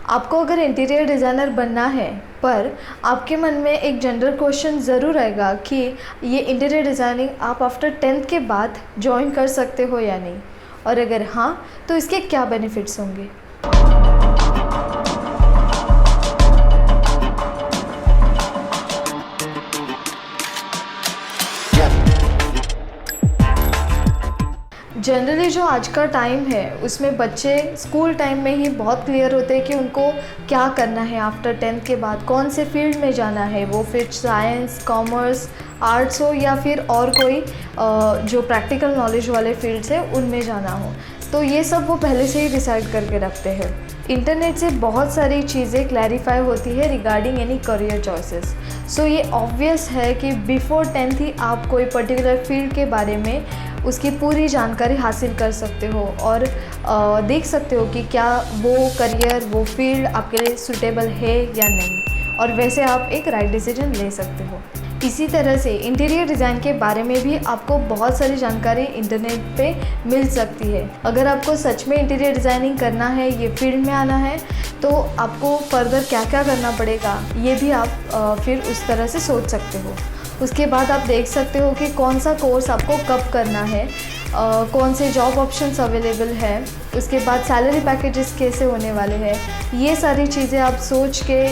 आपको अगर interior designer बनना है, पर आपके मन में एक जनरल क्वेश्चन ज़रूर आएगा कि ये इंटीरियर डिज़ाइनिंग आप आफ्टर 10th के बाद जॉइन कर सकते हो या नहीं, और अगर हाँ तो इसके क्या बेनिफिट्स होंगे। जनरली जो आज का टाइम है उसमें बच्चे स्कूल टाइम में ही बहुत क्लियर होते हैं कि उनको क्या करना है आफ्टर 10th के बाद, कौन से फील्ड में जाना है, वो फिर साइंस, कॉमर्स, आर्ट्स हो या फिर और कोई जो प्रैक्टिकल नॉलेज वाले फील्ड्स है उनमें जाना हो। तो ये सब वो पहले से ही डिसाइड करके रखते हैं। इंटरनेट से बहुत सारी चीज़ें क्लैरिफाई होती है रिगार्डिंग एनी करियर चॉइसेस। सो ये ऑब्वियस है कि बिफोर 10th ही आप कोई पर्टिकुलर फील्ड के बारे में उसकी पूरी जानकारी हासिल कर सकते हो और देख सकते हो कि क्या वो करियर, वो फील्ड आपके लिए सूटेबल है या नहीं, और वैसे आप एक राइट डिसीजन ले सकते हो। इसी तरह से इंटीरियर डिज़ाइन के बारे में भी आपको बहुत सारी जानकारी इंटरनेट पे मिल सकती है। अगर आपको सच में इंटीरियर डिज़ाइनिंग करना है, ये फील्ड में आना है, तो आपको फर्दर क्या क्या करना पड़ेगा ये भी आप फिर उस तरह से सोच सकते हो। उसके बाद आप देख सकते हो कि कौन सा कोर्स आपको कब करना है, कौन से जॉब ऑप्शंस अवेलेबल है, उसके बाद सैलरी पैकेजेस कैसे होने वाले हैं। ये सारी चीज़ें आप सोच के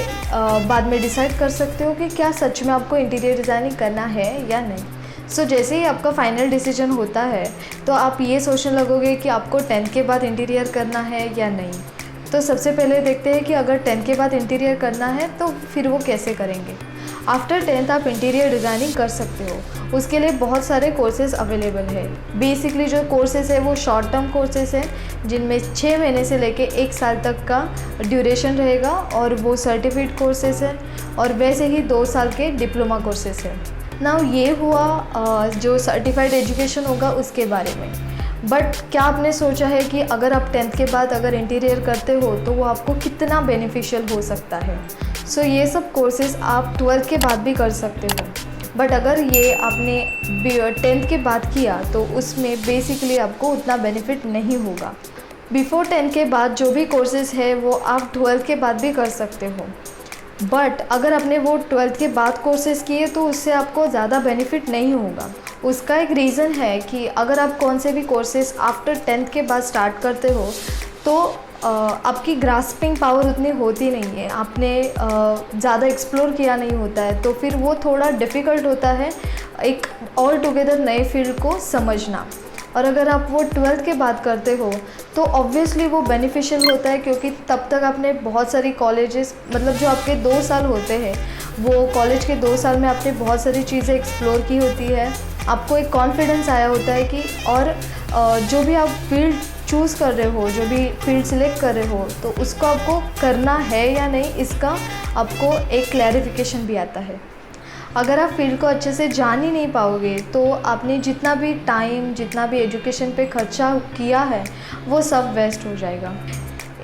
बाद में डिसाइड कर सकते हो कि क्या सच में आपको इंटीरियर डिज़ाइनिंग करना है या नहीं। सो जैसे ही आपका फाइनल डिसीजन होता है तो आप ये सोचने लगोगे कि आपको 10th के बाद इंटीरियर करना है या नहीं। तो सबसे पहले देखते हैं कि अगर 10th के बाद इंटीरियर करना है तो फिर वो कैसे करेंगे। आफ्टर 10th आप इंटीरियर डिज़ाइनिंग कर सकते हो। उसके लिए बहुत सारे कोर्सेज़ अवेलेबल है। बेसिकली जो कोर्सेज़ है वो शॉर्ट टर्म कोर्सेज़ हैं जिनमें 6 महीने से लेके 1 साल तक का ड्यूरेशन रहेगा, और वो सर्टिफिकेट कोर्सेज़ हैं, और वैसे ही 2 साल के डिप्लोमा कोर्सेज़ हैं। नाउ ये हुआ जो सर्टिफाइड एजुकेशन होगा उसके बारे में। बट क्या आपने सोचा है कि अगर आप 10th के बाद अगर इंटीरियर करते हो तो वो आपको कितना बेनिफिशियल हो सकता है। सो ये सब कोर्सेज़ आप 12th के बाद भी कर सकते हो। बट अगर ये आपने 10th के बाद किया तो उसमें बेसिकली आपको उतना बेनिफिट नहीं होगा। बिफोर 10th के बाद जो भी कोर्सेज़ है वो आप 12th के बाद भी कर सकते हो। बट अगर आपने वो 12th के बाद कोर्सेज़ किए तो उससे आपको ज़्यादा बेनिफिट नहीं होगा। उसका एक रीज़न है कि अगर आप कौन से भी कोर्सेज़ आफ्टर 10th के बाद स्टार्ट करते हो तो आपकी ग्रास्पिंग पावर उतनी होती नहीं है, आपने ज़्यादा एक्सप्लोर किया नहीं होता है, तो फिर वो थोड़ा डिफ़िकल्ट होता है एक ऑल टुगेदर नए फील्ड को समझना। और अगर आप वो 12th के बाद करते हो तो ऑब्वियसली वो बेनिफिशियल होता है, क्योंकि तब तक आपने बहुत सारी कॉलेजेस, मतलब जो आपके 2 साल होते हैं वो कॉलेज के 2 साल में आपने बहुत सारी चीज़ें एक्सप्लोर की होती है, आपको एक कॉन्फिडेंस आया होता है कि और जो भी आप फील्ड चूज़ कर रहे हो, जो भी फील्ड सिलेक्ट कर रहे हो, तो उसको आपको करना है या नहीं इसका आपको एक क्लैरिफिकेशन भी आता है। अगर आप फील्ड को अच्छे से जान ही नहीं पाओगे तो आपने जितना भी टाइम, जितना भी एजुकेशन पे खर्चा किया है वो सब वेस्ट हो जाएगा।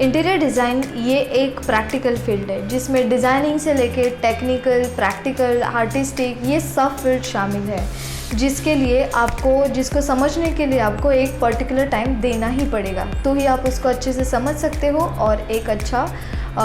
इंटीरियर डिज़ाइन ये एक प्रैक्टिकल फील्ड है जिसमें डिज़ाइनिंग से लेके टेक्निकल, प्रैक्टिकल, आर्टिस्टिक ये सब फील्ड शामिल है, जिसको समझने के लिए आपको एक पर्टिकुलर टाइम देना ही पड़ेगा, तो ही आप उसको अच्छे से समझ सकते हो और एक अच्छा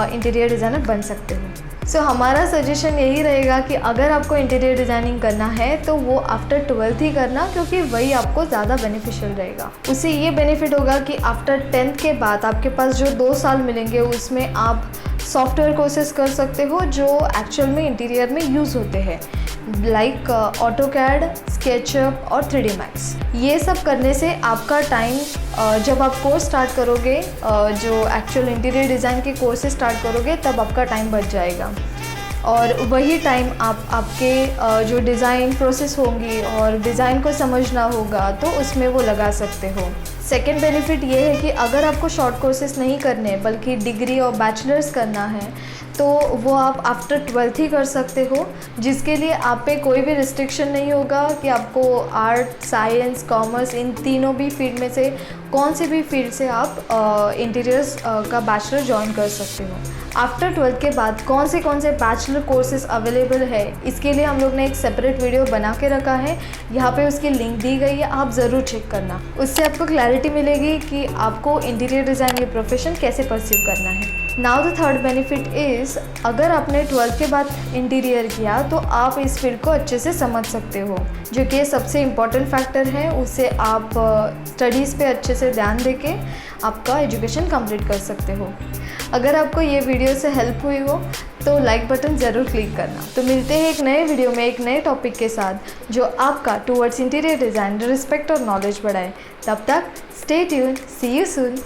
इंटीरियर डिज़ाइनर बन सकते हो। सो हमारा सजेशन यही रहेगा कि अगर आपको इंटीरियर डिज़ाइनिंग करना है तो वो आफ्टर 12th ही करना, क्योंकि वही आपको ज़्यादा बेनिफिशियल रहेगा। उससे ये बेनिफिट होगा कि आफ्टर 10th के बाद आपके पास जो 2 साल मिलेंगे उसमें आप सॉफ्टवेयर कोर्सेज कर सकते हो जो एक्चुअल में इंटीरियर में यूज़ होते हैं, लाइक ऑटोकैड, स्केचअप और 3D मैक्स। ये सब करने से आपका टाइम, जब आप कोर्स स्टार्ट करोगे, जो एक्चुअल इंटीरियर डिज़ाइन के कोर्सेज स्टार्ट करोगे, तब आपका टाइम बच जाएगा, और वही टाइम आपके जो डिज़ाइन प्रोसेस होंगी और डिज़ाइन को समझना होगा तो उसमें वो लगा सकते हो। सेकेंड बेनिफिट ये है कि अगर आपको शॉर्ट कोर्सेज नहीं करने बल्कि डिग्री और बैचलर्स करना है तो वो आप आफ्टर 12th ही कर सकते हो, जिसके लिए आप पे कोई भी रिस्ट्रिक्शन नहीं होगा कि आपको आर्ट, साइंस, कॉमर्स इन तीनों भी फील्ड में से कौन से भी फील्ड से आप इंटीरियर्स का बैचलर ज्वाइन कर सकते हो। आफ्टर 12th के बाद कौन से बैचलर कोर्सेज अवेलेबल है इसके लिए हम लोग ने एक सेपरेट वीडियो बना के रखा है, यहाँ पे उसकी लिंक दी गई है, आप ज़रूर चेक करना। उससे आपको क्लैरिटी मिलेगी कि आपको इंटीरियर डिज़ाइन ये प्रोफेशन कैसे परसीव करना है। Now the third benefit is, अगर आपने 12th के बाद इंटीरियर किया तो आप इस फील्ड को अच्छे से समझ सकते हो, जो कि सबसे इम्पॉर्टेंट फैक्टर है। उससे आप स्टडीज़ पे अच्छे से ध्यान देके आपका एजुकेशन कंप्लीट कर सकते हो। अगर आपको ये वीडियो से हेल्प हुई हो तो लाइक बटन ज़रूर क्लिक करना। तो मिलते हैं एक नए वीडियो में एक नए टॉपिक के साथ जो आपका टूवर्ड्स इंटीरियर डिज़ाइन रिस्पेक्ट और नॉलेज बढ़ाए। तब तक stay tuned, see you soon.